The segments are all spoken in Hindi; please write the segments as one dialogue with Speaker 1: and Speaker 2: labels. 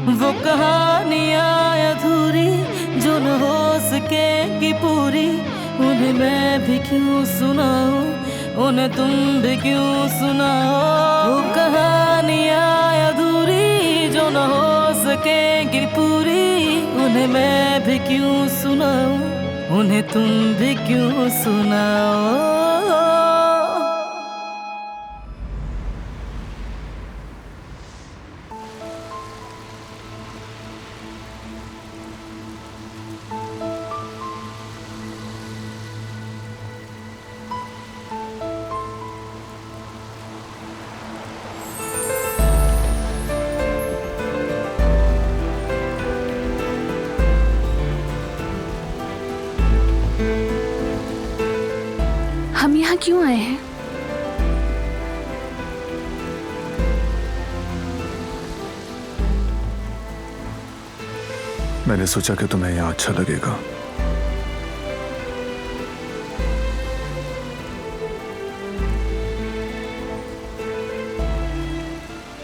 Speaker 1: वो कहानियाँ अधूरी जो न हो सकेगी पूरी, उन्हें मैं भी क्यों सुनाऊं, उन्हें तुम भी क्यों सुनाओ। वो कहानियाँ अधूरी जो न हो सकेगी पूरी, उन्हें मैं भी क्यों सुनाऊं, उन्हें तुम भी क्यों सुनाओ।
Speaker 2: हम यहाँ क्यों आए हैं?
Speaker 3: मैंने सोचा कि तुम्हें यहाँ अच्छा लगेगा।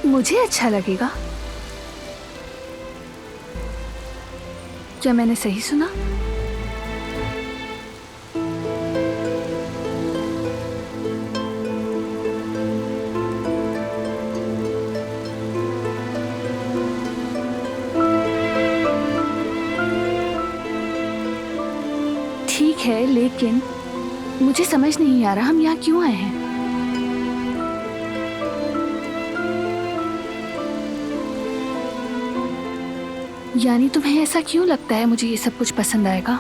Speaker 2: मुझे अच्छा लगेगा? क्या मैंने सही सुना? ठीक है, लेकिन मुझे समझ नहीं आ रहा हम यहाँ क्यों आए हैं। यानी तुम्हें ऐसा क्यों लगता है मुझे ये सब कुछ पसंद आएगा?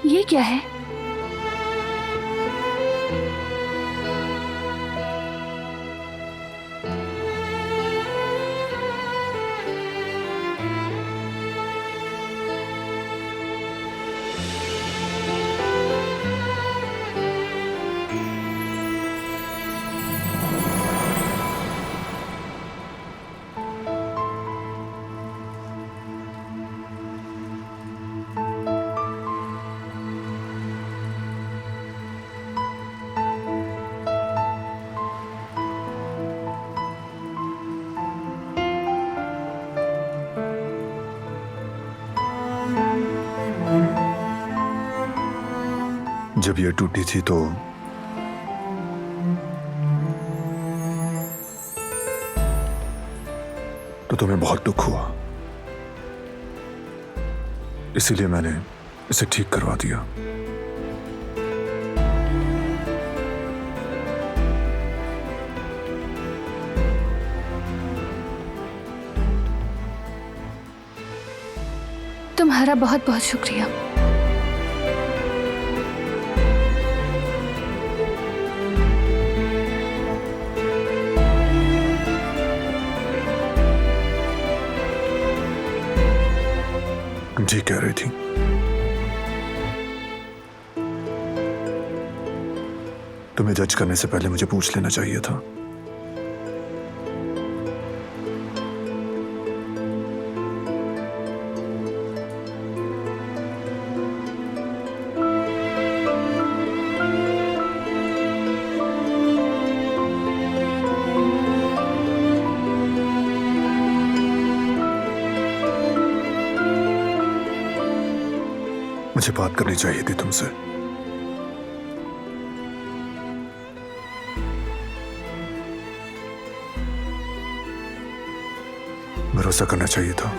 Speaker 2: ये क्या है?
Speaker 3: जब ये टूटी थी तो तुम्हें बहुत दुख हुआ, इसीलिए मैंने इसे ठीक करवा दिया।
Speaker 2: तुम्हारा बहुत बहुत शुक्रिया।
Speaker 3: ठीक कह रही थी। तुम्हें जज करने से पहले मुझे पूछ लेना चाहिए था। मुझे बात करनी चाहिए थी तुमसे। भरोसा करना चाहिए था।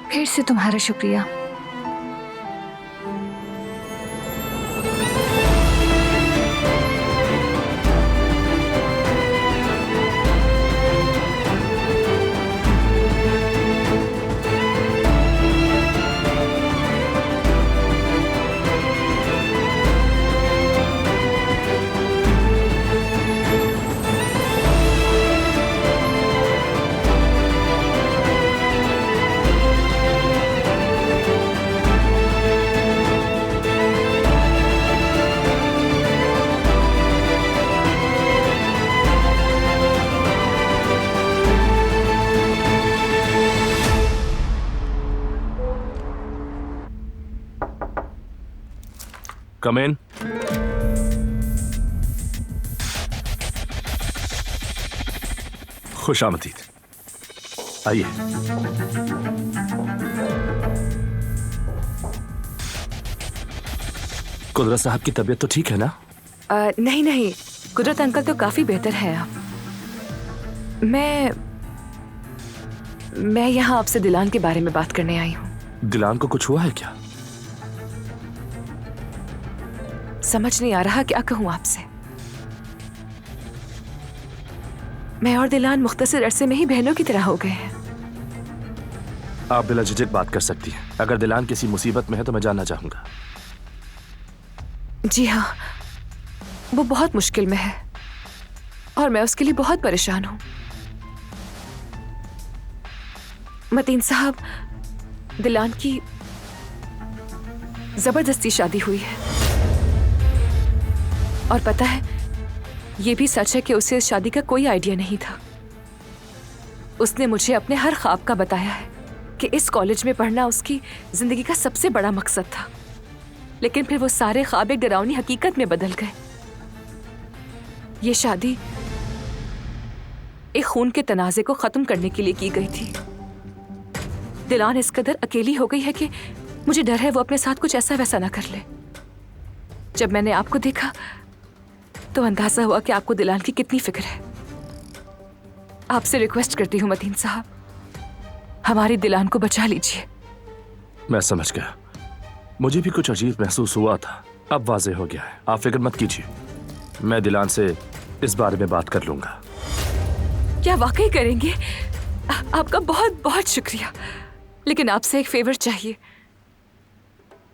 Speaker 2: फिर से तुम्हारा शुक्रिया।
Speaker 4: कम इन। खुशामदीद, आइए। कुदरत साहब की तबीयत तो ठीक है ना?
Speaker 5: नहीं नहीं, कुदरत अंकल तो काफी बेहतर है अब। मैं यहाँ आपसे दिलान के बारे में बात करने आई हूँ।
Speaker 4: दिलान को कुछ हुआ है क्या?
Speaker 5: समझ नहीं आ रहा क्या कहूँ आपसे। मैं और दिलान मुख्तसर अरसे में ही बहनों की तरह हो गए हैं।
Speaker 4: आप बिला झिझक बात कर सकती हैं। अगर दिलान किसी मुसीबत में है तो मैं जानना चाहूंगा।
Speaker 5: जी हाँ, वो बहुत मुश्किल में है और मैं उसके लिए बहुत परेशान हूँ। मतीन साहब, दिलान की जबरदस्ती शादी हुई है और पता है, ये भी सच है कि उसे इस शादी का कोई आइडिया नहीं था। उसने मुझे अपने हर ख्वाब का बताया है कि इस कॉलेज में पढ़ना उसकी जिंदगी का सबसे बड़ा मकसद था, लेकिन फिर वो सारे ख्वाब एक डरावनी हकीकत में बदल गए। ये शादी एक खून के तनाज़े को खत्म करने के लिए की गई थी। दिलान इस कदर अकेली हो गई है कि मुझे डर है वो अपने साथ कुछ ऐसा वैसा ना कर ले। जब मैंने आपको देखा तो अंदाजा हुआ कि आपको दिलान की कितनी फिक्र है। आपसे रिक्वेस्ट करती हूँ मतीन साहब, हमारी दिलान को बचा लीजिए।
Speaker 4: मैं समझ गया। मुझे भी कुछ अजीब महसूस हुआ था, अब वाज़ेह हो गया है। आप फिक्र मत कीजिए, मैं दिलान से इस बारे में बात कर लूंगा।
Speaker 5: क्या वाकई करेंगे? आपका बहुत बहुत शुक्रिया, लेकिन आपसे एक फेवर चाहिए।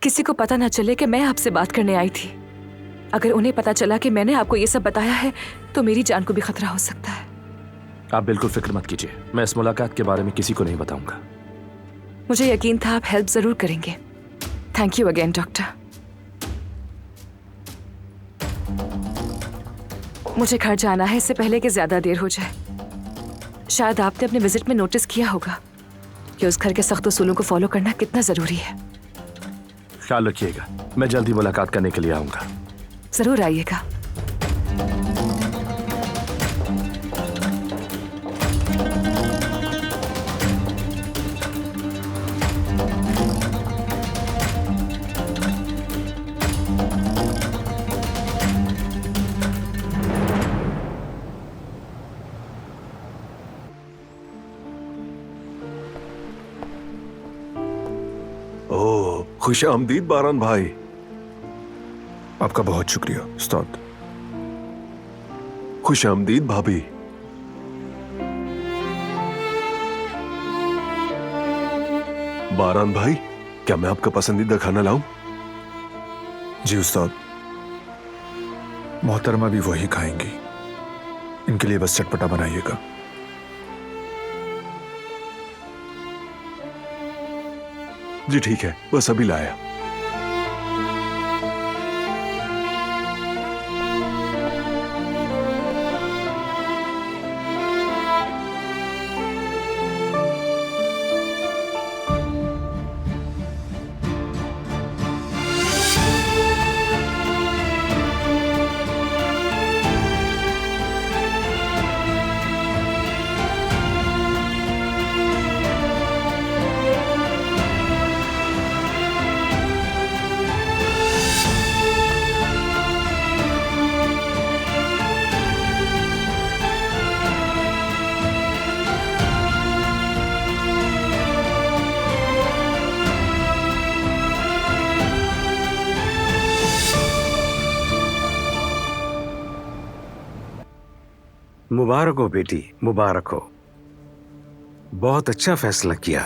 Speaker 5: किसी को पता ना चले कि मैं आपसे बात करने आई थी। अगर उन्हें पता चला कि मैंने आपको ये सब बताया है तो मेरी जान को भी खतरा हो सकता है।
Speaker 4: आप बिल्कुल फिक्र मत कीजिए, मैं इस मुलाकात के बारे में किसी को नहीं बताऊंगा।
Speaker 5: मुझे यकीन था आप हेल्प जरूर करेंगे। Thank you again doctor. मुझे घर जाना है इससे पहले कि ज्यादा देर हो जाए। शायद आपने अपने विजिट में नोटिस किया होगा कि उस घर के सख्त उसूलों को फॉलो करना कितना जरूरी है।
Speaker 4: ख्याल रखिएगा, मैं जल्दी मुलाकात करने के लिए आऊंगा।
Speaker 5: जरूर आइएगा।
Speaker 3: खुश आमदीद बारान भाई। आपका बहुत शुक्रिया उस्ताद। खुश आमदीद भाभी। बारान भाई, क्या मैं आपका पसंदीदा खाना लाऊं? जी उस्ताद, मोहतरमा भी वही खाएंगी। इनके लिए बस चटपटा बनाइएगा। जी ठीक है, बस अभी लाया।
Speaker 6: मुबारक हो बेटी, मुबारक हो। बहुत अच्छा फैसला किया।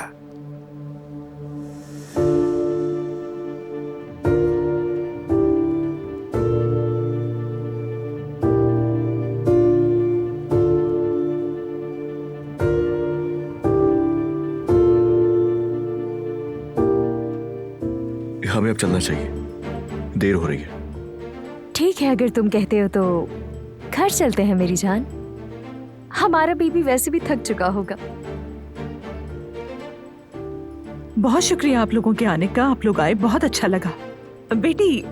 Speaker 3: हमें अब चलना चाहिए, देर हो रही है।
Speaker 7: ठीक है, अगर तुम कहते हो तो घर चलते हैं मेरी जान। हमारा बेबी वैसे भी थक चुका होगा।
Speaker 8: बहुत शुक्रिया आप लोगों के आने का। आप लोग आए, बहुत अच्छा लगा। बेटी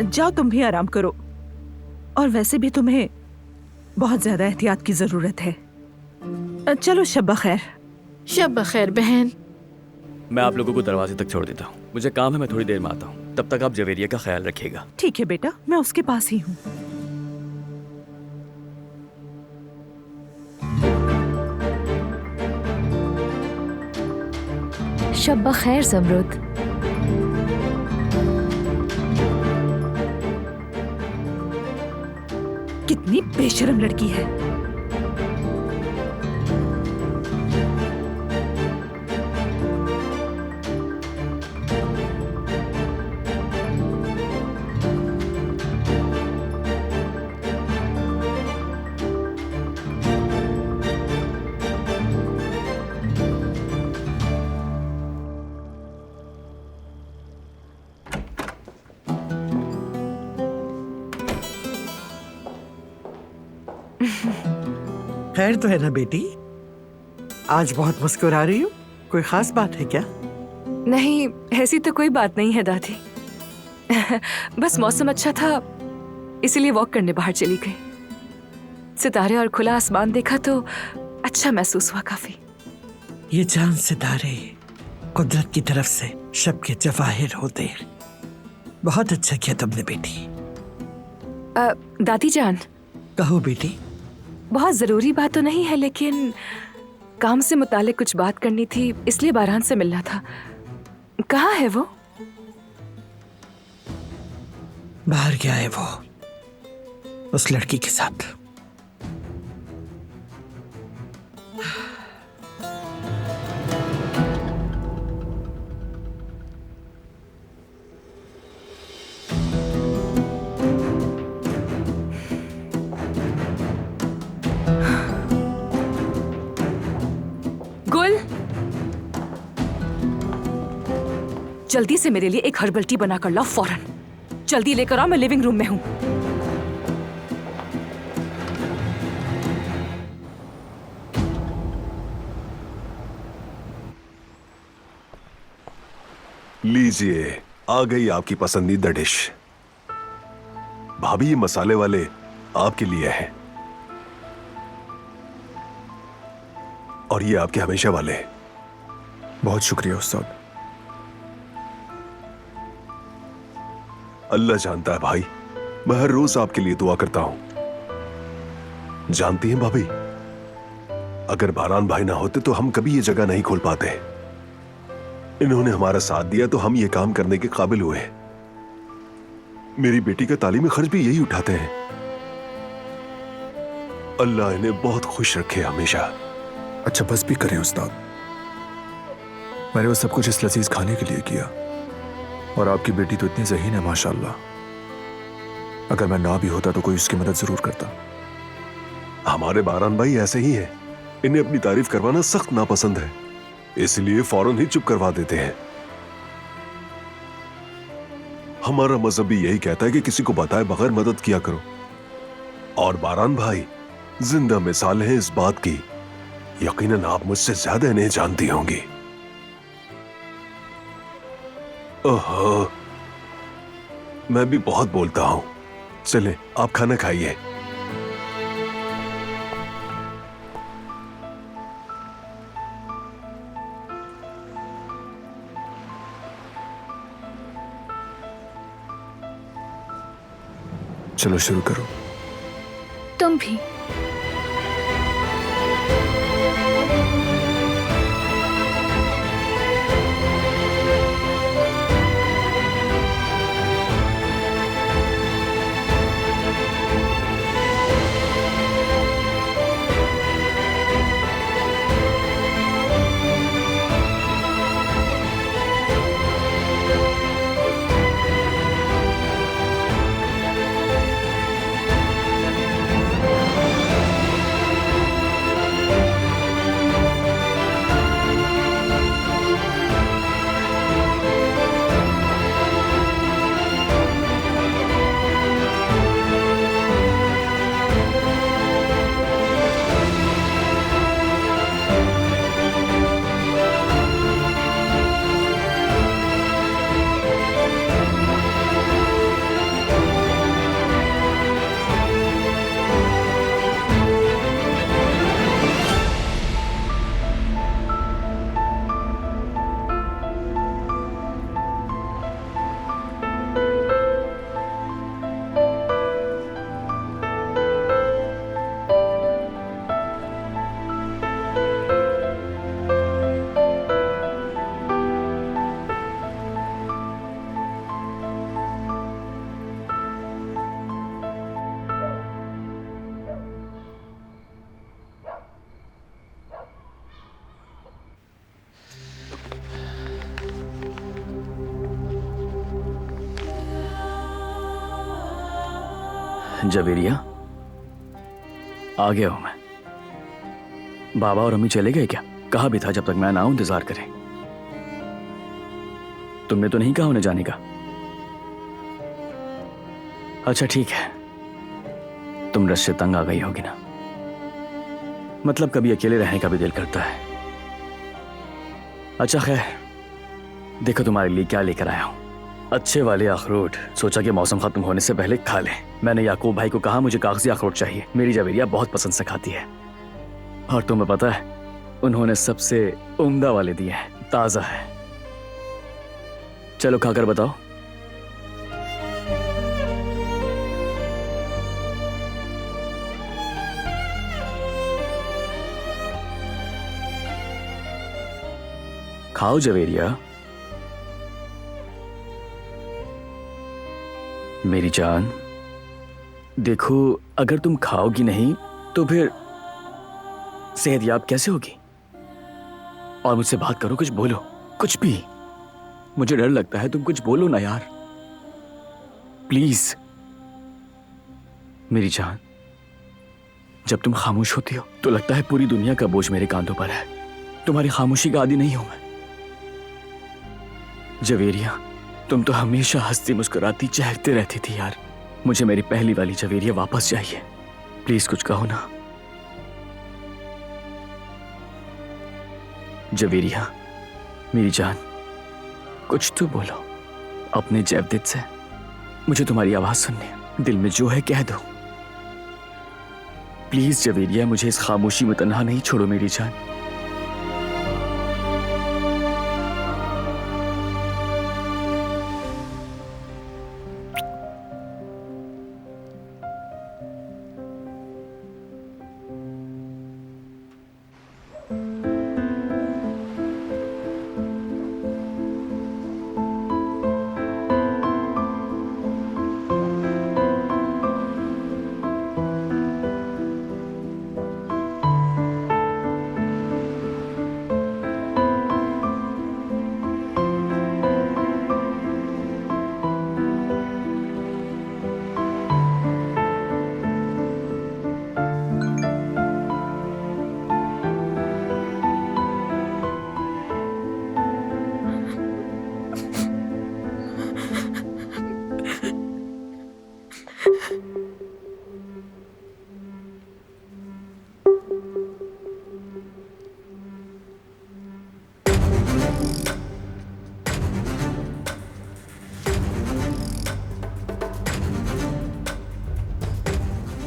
Speaker 8: जाओ, तुम भी आराम करो। और वैसे भी तुम्हें बहुत ज्यादा एहतियात की जरूरत है। चलो शब खैर।
Speaker 2: शब बखैर बहन।
Speaker 9: मैं आप लोगों को दरवाजे तक छोड़ देता हूँ, मुझे काम है, मैं थोड़ी देर में आता हूँ। तब तक आप जवेरिया का ख्याल रखिएगा।
Speaker 8: ठीक है बेटा, मैं उसके पास ही हूँ।
Speaker 7: शब बखैर ज़मरुद।
Speaker 8: कितनी बेशरम लड़की है।
Speaker 10: खैर तो है ना बेटी? आज बहुत मुस्कुरा रही हो, कोई खास बात है क्या?
Speaker 5: नहीं, ऐसी तो कोई बात नहीं है दादी। बस मौसम अच्छा था, इसीलिए वॉक करने बाहर चली गई। सितारे और खुला आसमान देखा तो अच्छा महसूस हुआ काफी।
Speaker 10: ये चांद सितारे कुदरत की तरफ से शब के जवाहिर होते हैं। बहुत अच्छा किया तुमने बेटी।
Speaker 5: दादी जान,
Speaker 10: कहो बेटी।
Speaker 5: बहुत जरूरी बात तो नहीं है, लेकिन काम से मुतालिक कुछ बात करनी थी, इसलिए बारहान से मिलना था। कहाँ है वो?
Speaker 10: बाहर गया है वो, उस लड़की के साथ।
Speaker 5: गुल, जल्दी से मेरे लिए एक हर्बल टी बना कर लाओ फौरन। जल्दी लेकर आओ, मैं लिविंग रूम में हूं।
Speaker 3: लीजिए, आ गई आपकी पसंदीदा डिश। भाभी, ये मसाले वाले आपके लिए हैं और ये आपके हमेशा वाले।
Speaker 11: बहुत शुक्रिया उस्ताद।
Speaker 3: अल्लाह जानता है भाई, मैं हर रोज आपके लिए दुआ करता हूं। जानती हैं भाभी, अगर बारान भाई ना होते तो हम कभी ये जगह नहीं खोल पाते। इन्होंने हमारा साथ दिया तो हम ये काम करने के काबिल हुए। मेरी बेटी का तालीमी खर्च भी यही उठाते हैं। अल्लाह इन्हें बहुत खुश रखे हमेशा।
Speaker 11: अच्छा बस भी करें उस्ताद, मैंने वो सब कुछ इस लजीज खाने के लिए किया और आपकी बेटी तो इतनी ज़हीन है माशाल्लाह। अगर मैं ना भी होता तो कोई उसकी मदद जरूर करता।
Speaker 3: हमारे बारान भाई ऐसे ही हैं, इन्हें अपनी तारीफ करवाना सख्त नापसंद है, इसलिए फौरन ही चुप करवा देते हैं। हमारा मजहब भी यही कहता है कि किसी को बताए बगैर मदद किया करो। और बारान भाई जिंदा मिसाल है इस बात की। यकीनन आप मुझसे ज्यादा इन्हें जानती होंगी। ओहो, मैं भी बहुत बोलता हूं। चले आप खाना खाइए।
Speaker 11: चलो शुरू करो।
Speaker 2: तुम भी।
Speaker 9: जवेरिया, आ गया हूं मैं। बाबा और अम्मी चले गए क्या? कहा भी था जब तक मैं ना आऊं इंतजार करें। तुमने तो नहीं कहा उन्हें जाने का? अच्छा ठीक है, तुम रस से तंग आ गई होगी ना। मतलब कभी अकेले रहने का भी दिल करता है। अच्छा खैर, देखो तुम्हारे लिए क्या लेकर आया हूं। अच्छे वाले अखरोट। सोचा कि मौसम खत्म होने से पहले खा लें। मैंने याकूब भाई को कहा मुझे कागजी अखरोट चाहिए। मेरी जवेरिया बहुत पसंद से खाती है। और तुम्हें पता है, उन्होंने सबसे उम्दा वाले दिए हैं, ताजा है। चलो खाकर बताओ। खाओ जवेरिया। मेरी जान, देखो अगर तुम खाओगी नहीं तो फिर सेहतयाब कैसे होगी? और मुझसे बात करो, कुछ बोलो, कुछ भी। मुझे डर लगता है, तुम कुछ बोलो ना यार, प्लीज। मेरी जान, जब तुम खामोश होती हो तो लगता है पूरी दुनिया का बोझ मेरे कांधों पर है। तुम्हारी खामोशी का आदी नहीं हूं मैं। जवेरिया, तुम तो हमेशा हंसती मुस्कुराती चहकते रहती थी यार। मुझे मेरी पहली वाली जवेरिया वापस चाहिए। प्लीज कुछ कहो ना। जवेरिया, मेरी जान, कुछ तो बोलो अपने जैवदित से। मुझे तुम्हारी आवाज सुननी है। दिल में जो है कह दो। प्लीज जवेरिया, मुझे इस खामोशी में तन्हा नहीं छोड़ो मेरी जान।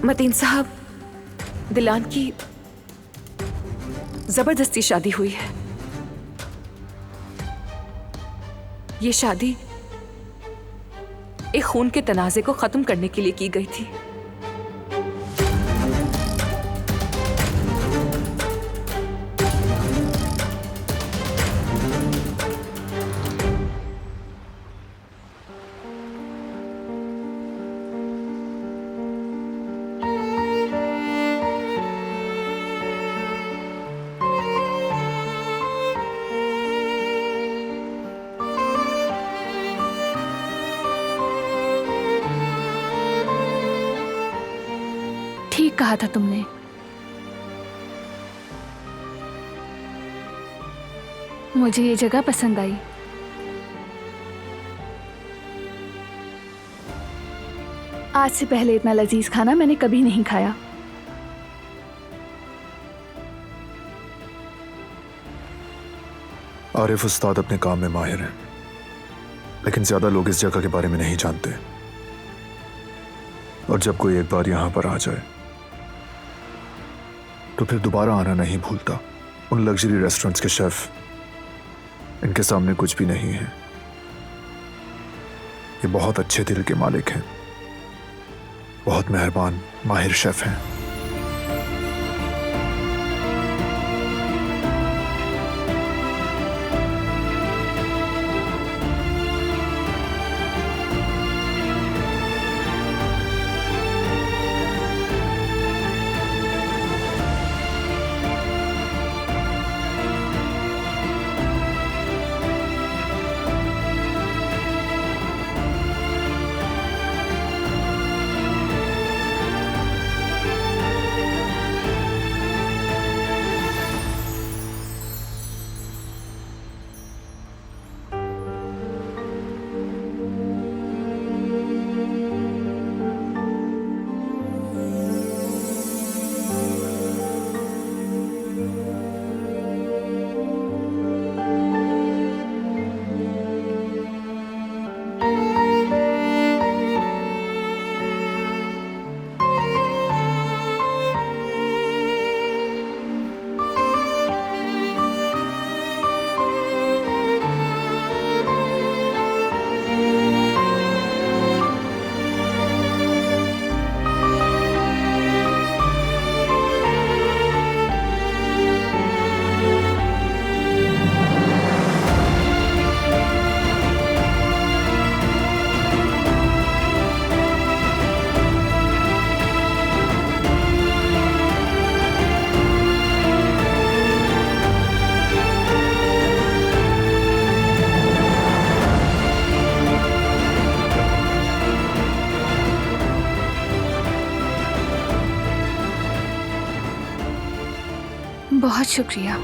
Speaker 5: मतीन साहब, दिलान की जबरदस्ती शादी हुई है। ये शादी एक खून के तनाजे को खत्म करने के लिए की गई थी।
Speaker 2: ठीक कहा था तुमने। मुझे ये जगह पसंद आई। आज से पहले इतना लजीज खाना मैंने कभी नहीं खाया।
Speaker 11: आरिफ उस्ताद अपने काम में माहिर हैं, लेकिन ज्यादा लोग इस जगह के बारे में नहीं जानते। और जब कोई एक बार यहां पर आ जाए तो फिर दोबारा आना नहीं भूलता। उन लग्जरी रेस्टोरेंट्स के शेफ इनके सामने कुछ भी नहीं है। ये बहुत अच्छे दिल के मालिक हैं, बहुत मेहरबान माहिर शेफ हैं।
Speaker 2: बहुत शुक्रिया।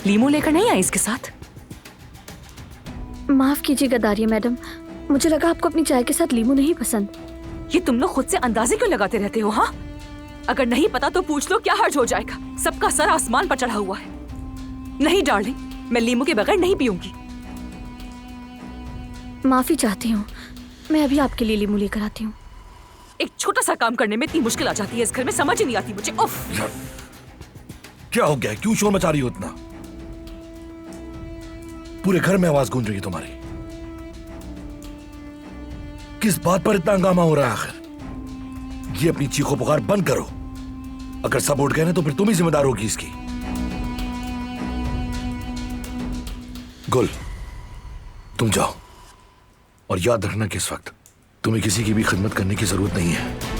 Speaker 5: लीमू लेकर नहीं आई इसके साथ?
Speaker 7: माफ कीजिएगा दारिया मैडम, मुझे लगा आपको अपनी चाय के साथ लीमू नहीं पसंद।
Speaker 5: ये तुम लोग खुद से अंदाजे क्यों लगाते रहते हो? हाँ, अगर नहीं पता तो पूछ लो, क्या हर्ज हो जाएगा? सबका सर आसमान पर चढ़ा हुआ है। नहीं डार्लिंग, मैं लीमू के बगैर नहीं पीऊंगी।
Speaker 7: माफी चाहती हूँ, मैं अभी आपके लिए लीमू लेकर आती हूँ।
Speaker 5: एक छोटा सा काम करने में इतनी मुश्किल आ जाती है इस घर में, समझ ही नहीं आती मुझे। उफ!
Speaker 12: क्या हो गया? क्यों शोर मचा रही हो इतना? पूरे घर में आवाज गूंज रही है तुम्हारी। किस बात पर इतना हंगामा हो रहा है आखिर? ये अपनी चीखों पुकार बंद करो। अगर सब उठ गए ना तो फिर तुम ही जिम्मेदार होगी इसकी। गुल, तुम जाओ और याद रखना कि इस वक्त तुम्हें किसी की भी खिदमत करने की जरूरत नहीं है।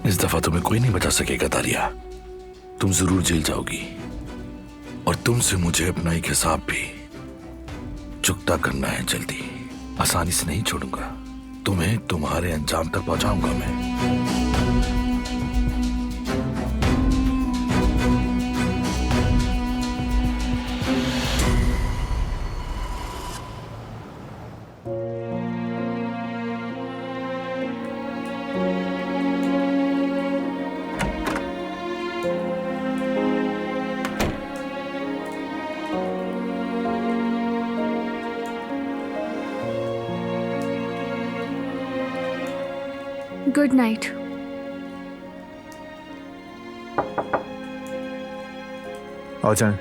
Speaker 12: इस दफा तुम्हें कोई नहीं बचा सकेगा तारिया। तुम जरूर जेल जाओगी और तुमसे मुझे अपना एक हिसाब भी चुकता करना है जल्दी। आसानी से नहीं छोड़ूंगा तुम्हें, तुम्हारे अंजाम तक पहुंचाऊंगा मैं।
Speaker 2: Good night.
Speaker 11: आ जाएं।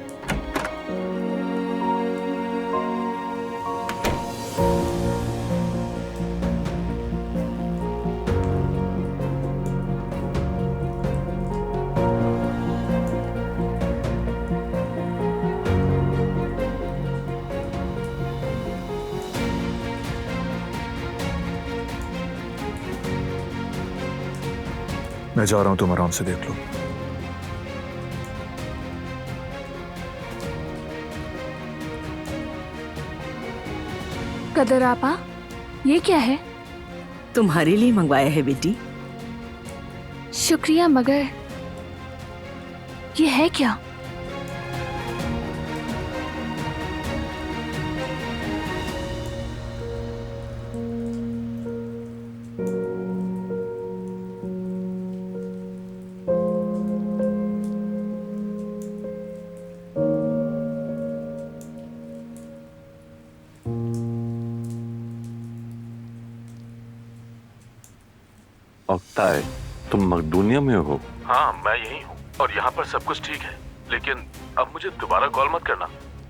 Speaker 11: मैं जा रहा हूं, तुम आराम से देख लो।
Speaker 2: कदर आपा, ये क्या है?
Speaker 8: तुम्हारे लिए मंगवाया है बेटी।
Speaker 2: शुक्रिया, मगर ये है क्या?
Speaker 13: ऑक्ताय, तुम मकदूनिया में हो?
Speaker 4: हाँ, मैं यही हूँ और यहाँ पर सब कुछ ठीक है, लेकिन अब मुझे दोबारा कॉल मत करना,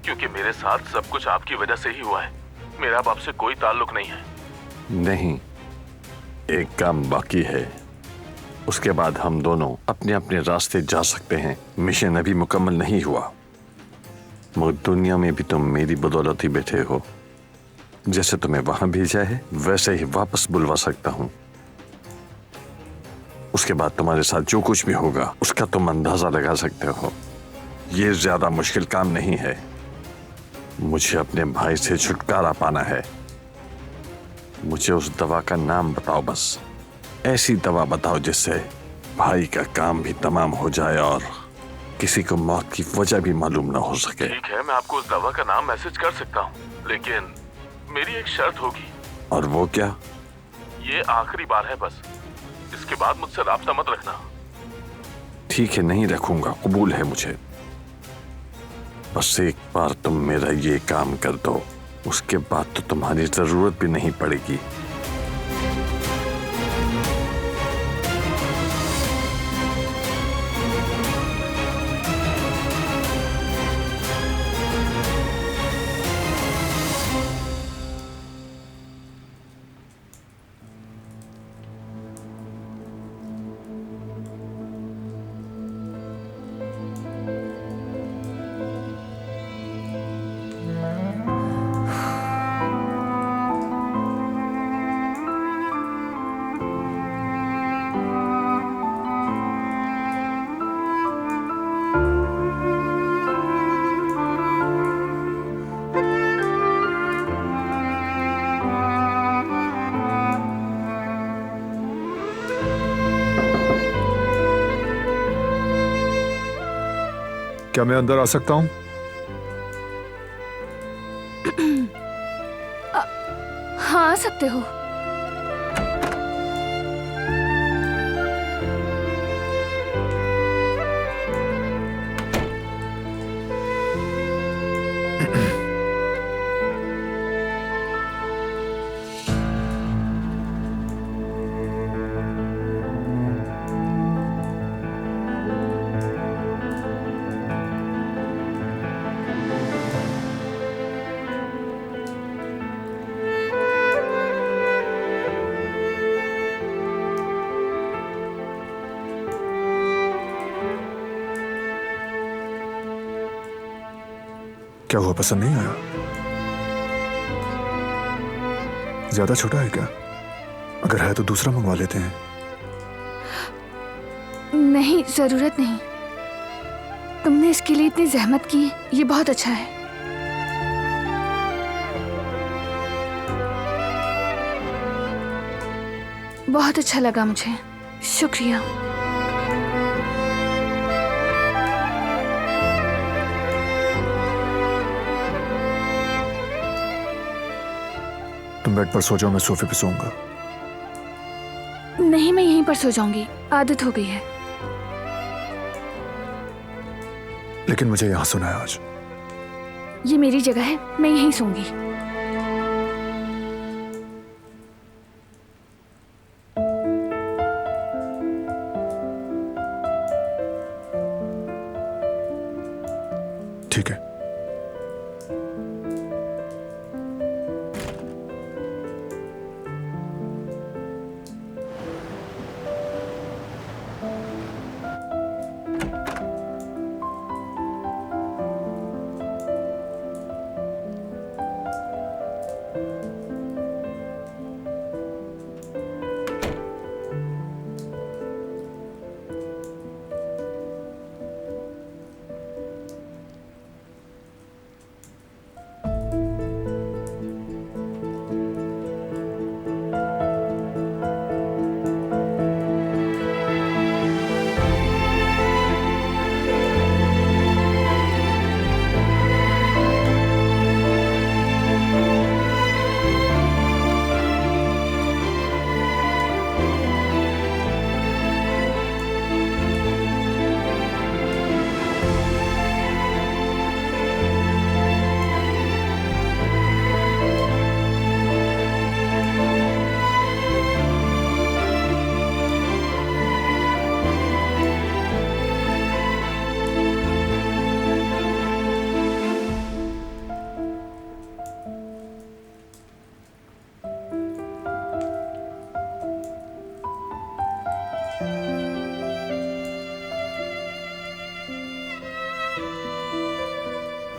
Speaker 4: क्योंकि मेरे साथ सब कुछ आपकी वजह से ही हुआ है। मेरा अब आपसे कोई ताल्लुक नहीं है।
Speaker 13: नहीं, एक काम बाकी है, उसके बाद हम दोनों अपने अपने रास्ते जा सकते हैं। मिशन अभी मुकम्मल नहीं हुआ। मकदूनिया में भी तुम मेरी बदौलत ही बैठे हो। जैसे तुम्हें वहां भेजा है वैसे ही वापस बुलवा सकता हूँ। उसके बाद तुम्हारे साथ जो कुछ भी होगा उसका तुम अंदाजा लगा सकते हो। ये ज्यादा मुश्किल काम नहीं है। मुझे अपने भाई से छुटकारा पाना है। मुझे उस दवा का नाम बताओ, बस ऐसी दवा बताओ जिससे भाई का काम भी तमाम हो जाए और किसी को मौत की वजह भी मालूम ना हो सके।
Speaker 4: ठीक है, मैं आपको उस दवा का नाम मैसेज कर सकता हूँ, लेकिन मेरी एक शर्त होगी।
Speaker 13: और वो क्या?
Speaker 4: ये आखिरी बार है बस, इसके बाद मुझसे राब्ता मत रखना।
Speaker 13: ठीक है, नहीं रखूंगा, कबूल है मुझे। बस एक बार तुम मेरा ये काम कर दो, उसके बाद तो तुम्हारी जरूरत भी नहीं पड़ेगी।
Speaker 11: क्या मैं अंदर आ सकता हूं?
Speaker 2: हाँ, आ सकते हो।
Speaker 11: क्या हुआ, पसंद नहीं आया? ज्यादा छोटा है क्या? अगर है तो दूसरा मंगवा लेते हैं।
Speaker 2: नहीं, जरूरत नहीं। तुमने इसके लिए इतनी जहमत की, ये बहुत अच्छा है। बहुत अच्छा लगा मुझे, शुक्रिया।
Speaker 11: तुम बेड पर सो जाओ, मैं सोफे पे सोऊंगा।
Speaker 2: नहीं, मैं यहीं पर सो जाऊंगी, आदत हो गई है।
Speaker 11: लेकिन मुझे यहां सोना है आज।
Speaker 2: ये मेरी जगह है, मैं यहीं सोऊंगी।
Speaker 11: ठीक है।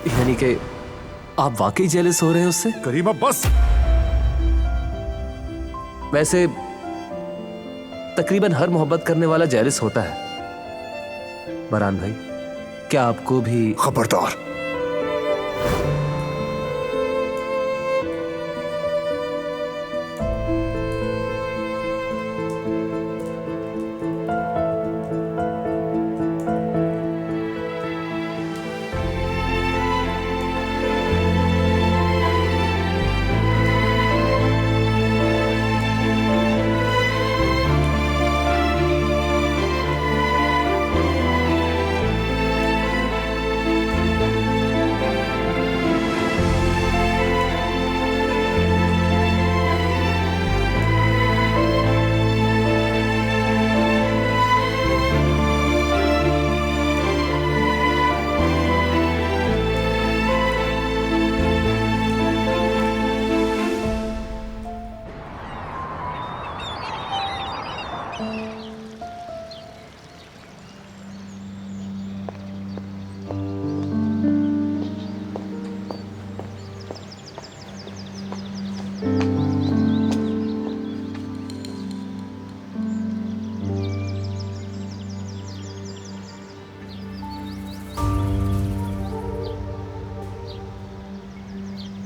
Speaker 14: यानी कि आप वाकई जेलस हो रहे हैं उससे?
Speaker 11: करीमा बस।
Speaker 14: वैसे तकरीबन हर मोहब्बत करने वाला जेलस होता है। बरहान भाई, क्या आपको भी?
Speaker 11: खबरदार।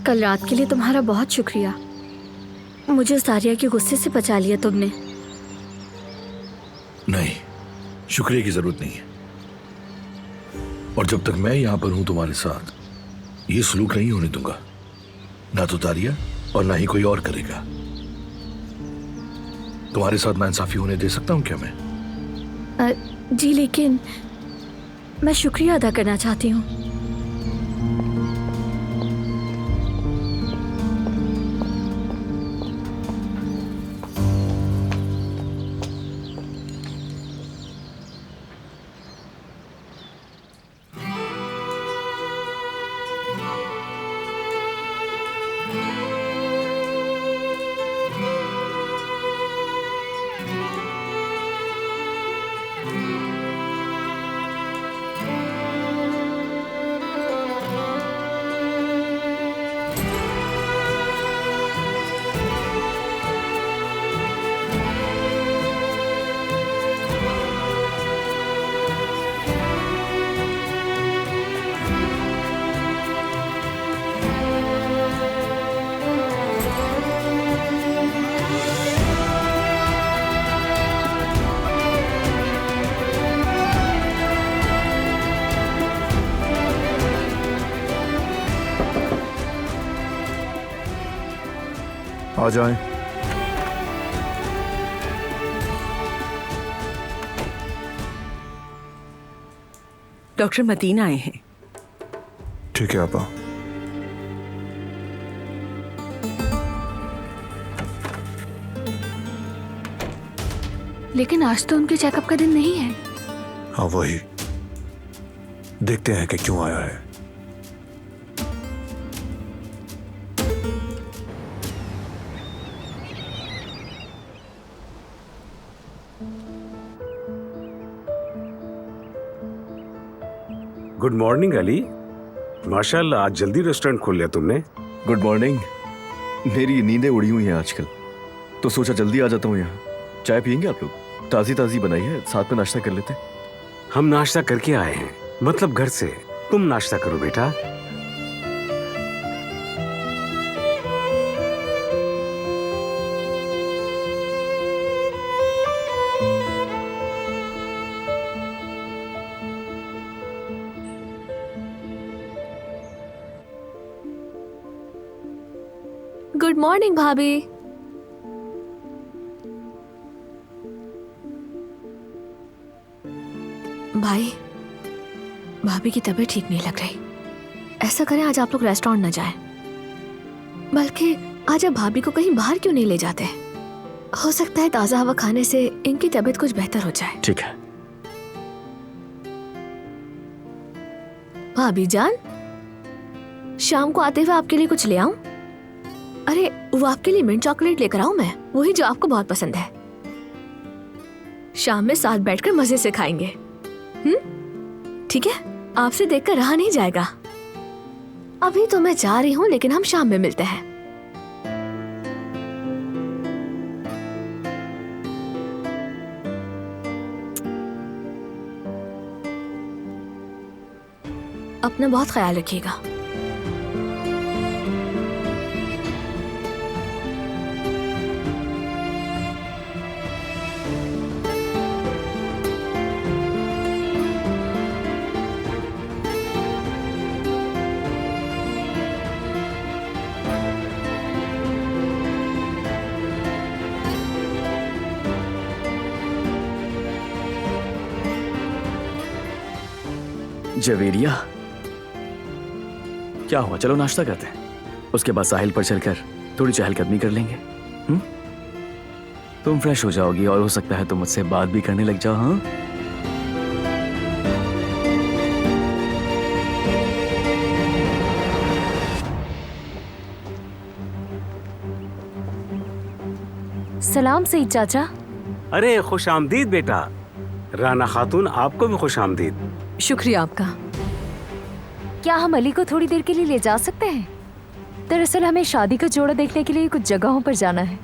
Speaker 7: कल रात के लिए तुम्हारा बहुत शुक्रिया। मुझे सारिया के गुस्से से बचा लिया तुमने।
Speaker 12: नहीं, शुक्रिया की जरूरत नहीं है। और जब तक मैं यहां पर हूं तुम्हारे साथ, ये सलूक नहीं होने दूंगा। ना तो तारिया और ना ही कोई और करेगा। तुम्हारे साथ नाइंसाफी होने दे सकता हूं क्या मैं?
Speaker 7: जी, लेकिन मैं शुक्रिया अदा करना चाहती हूँ।
Speaker 11: जाएं।
Speaker 8: डॉक्टर मदीना आए हैं।
Speaker 11: ठीक है आपा।
Speaker 2: लेकिन आज तो उनके चेकअप का दिन नहीं है।
Speaker 11: हाँ वही, देखते हैं कि क्यों आया है।
Speaker 6: Good morning Ali. माशाल्लाह आज जल्दी रेस्टोरेंट खोल लिया तुमने।
Speaker 9: Good morning. मेरी नींदें उड़ी हुई हैं आजकल, तो सोचा जल्दी आ जाता हूँ यहाँ। चाय पियेंगे आप लोग? ताज़ी ताज़ी बनाई है, साथ में नाश्ता कर लेते हैं।
Speaker 6: हम नाश्ता करके आए हैं, मतलब घर से। तुम नाश्ता करो बेटा।
Speaker 5: गुड मॉर्निंग भाभी। भाई, भाभी की तबीयत ठीक नहीं लग रही। ऐसा करें आज आप लोग रेस्टोरेंट न जाएं, बल्कि आज आप भाभी को कहीं बाहर क्यों नहीं ले जाते? हो सकता है ताज़ा हवा खाने से इनकी तबीयत कुछ बेहतर हो जाए।
Speaker 9: ठीक है।
Speaker 5: भाभी जान, शाम को आते हुए आपके लिए कुछ ले आऊं? अरे वो आपके लिए मिंट चॉकलेट लेकर आऊं मैं, वही जो आपको बहुत पसंद है। शाम में साथ बैठकर मजे से खाएंगे। ठीक है? आपसे देखकर रहा नहीं जाएगा। अभी तो मैं जा रही हूँ, लेकिन हम शाम में मिलते हैं। अपना बहुत ख्याल रखिएगा।
Speaker 9: जवेरिया, क्या हुआ? चलो नाश्ता करते हैं, उसके बाद साहिल पर चलकर थोड़ी चहलकदमी कर लेंगे। तुम फ्रेश हो जाओगी और हो सकता है तुम मुझसे बात भी करने लग जाओ। हाँ,
Speaker 7: सलाम सईद चाचा।
Speaker 6: अरे खुश आमदीद बेटा। राना खातून, आपको भी खुश आमदीद।
Speaker 5: शुक्रिया आपका।
Speaker 7: क्या हम अली को थोड़ी देर के लिए ले जा सकते हैं? दरअसल हमें शादी का जोड़ा देखने के लिए कुछ जगहों पर जाना है।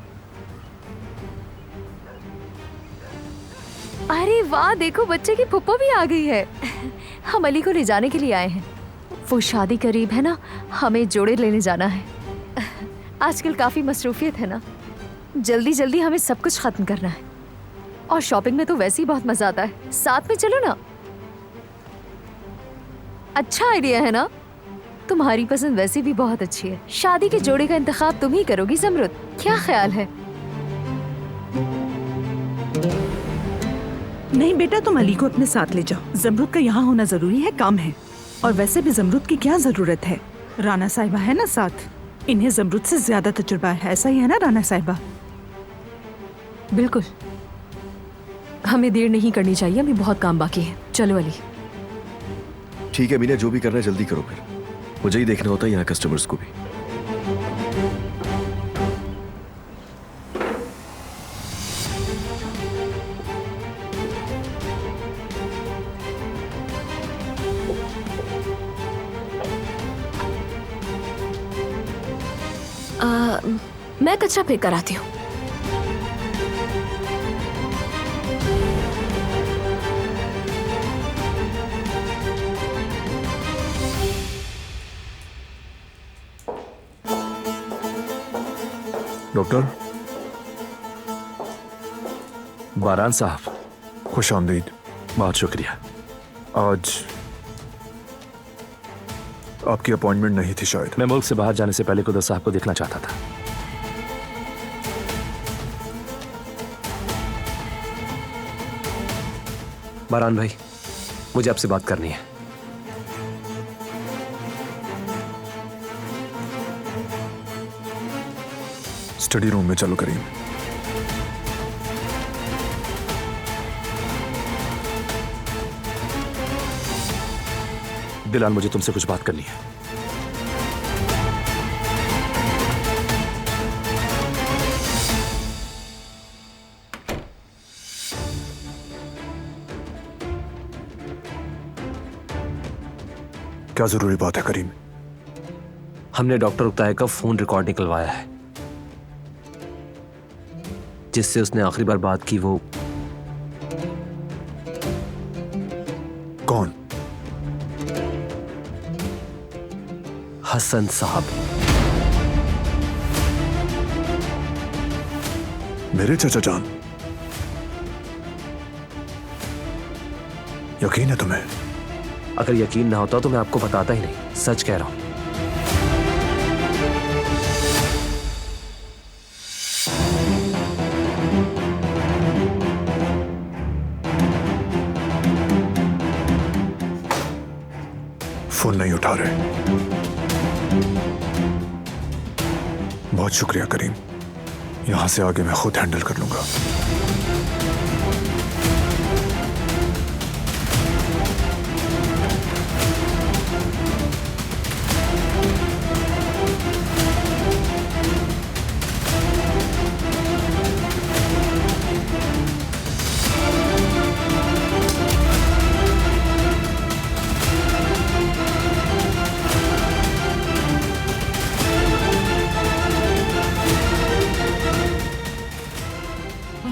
Speaker 7: अरे वाह, देखो बच्चे की फुप्पो भी आ गई है। हम अली को ले जाने के लिए आए हैं। वो शादी करीब है ना, हमें जोड़े लेने जाना है। आजकल काफी मसरूफियत है ना, जल्दी जल्दी हमें सब कुछ खत्म करना है। और शॉपिंग में तो वैसे ही बहुत मजा आता है। साथ में चलो ना। अच्छा आइडिया है ना? तुम्हारी पसंद वैसे भी बहुत अच्छी है। शादी के जोड़े का इंतखाब तुम ही करोगी ज़मरुद, क्या ख्याल है?
Speaker 8: नहीं बेटा, तुम अली को अपने साथ ले जाओ। ज़मरुद का यहाँ होना जरूरी है, काम है। और वैसे भी ज़मरुद की क्या जरूरत है, राना साहिबा है ना साथ। इन्हें ज़मरुद से ज्यादा तजुर्बा है, ऐसा ही है ना राना साहिबा?
Speaker 5: बिल्कुल, हमें देर नहीं करनी चाहिए, हमें बहुत काम बाकी है। चलो अली।
Speaker 9: ठीक है मीना, जो भी करना है जल्दी करो, फिर मुझे ही देखना होता है यहाँ कस्टमर्स को भी।
Speaker 5: मैं कचरा फेंक कर आती हूँ।
Speaker 11: डॉक्टर।
Speaker 4: बारान साहब,
Speaker 11: खुश आमदीद।
Speaker 4: बहुत शुक्रिया।
Speaker 11: आज आपकी अपॉइंटमेंट नहीं थी शायद।
Speaker 4: मैं मुल्क से बाहर जाने से पहले कुदर साहब को देखना चाहता था।
Speaker 14: बारान भाई, मुझे आपसे बात करनी है।
Speaker 11: स्टडी रूम में चलो करीम।
Speaker 4: दिलान, मुझे तुमसे कुछ बात करनी है।
Speaker 11: क्या जरूरी बात है करीम?
Speaker 14: हमने डॉक्टर उक्ताय का फोन रिकॉर्ड निकलवाया है, जिससे उसने आखिरी बार बात की। वो
Speaker 11: कौन?
Speaker 14: हसन साहब।
Speaker 11: मेरे चाचा जान? यकीन है तुम्हें?
Speaker 14: अगर यकीन ना होता तो मैं आपको बताता ही नहीं, सच कह रहा हूं।
Speaker 11: फोन नहीं उठा रहे। बहुत शुक्रिया करीम, यहां से आगे मैं खुद हैंडल कर लूंगा।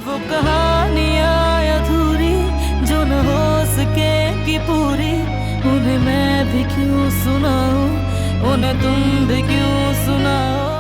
Speaker 1: वो कहानियाँ अधूरी जो न हो सकेगी पूरी, उन्हें मैं भी क्यों सुनाऊं, उन्हें तुम भी क्यों सुनाओ।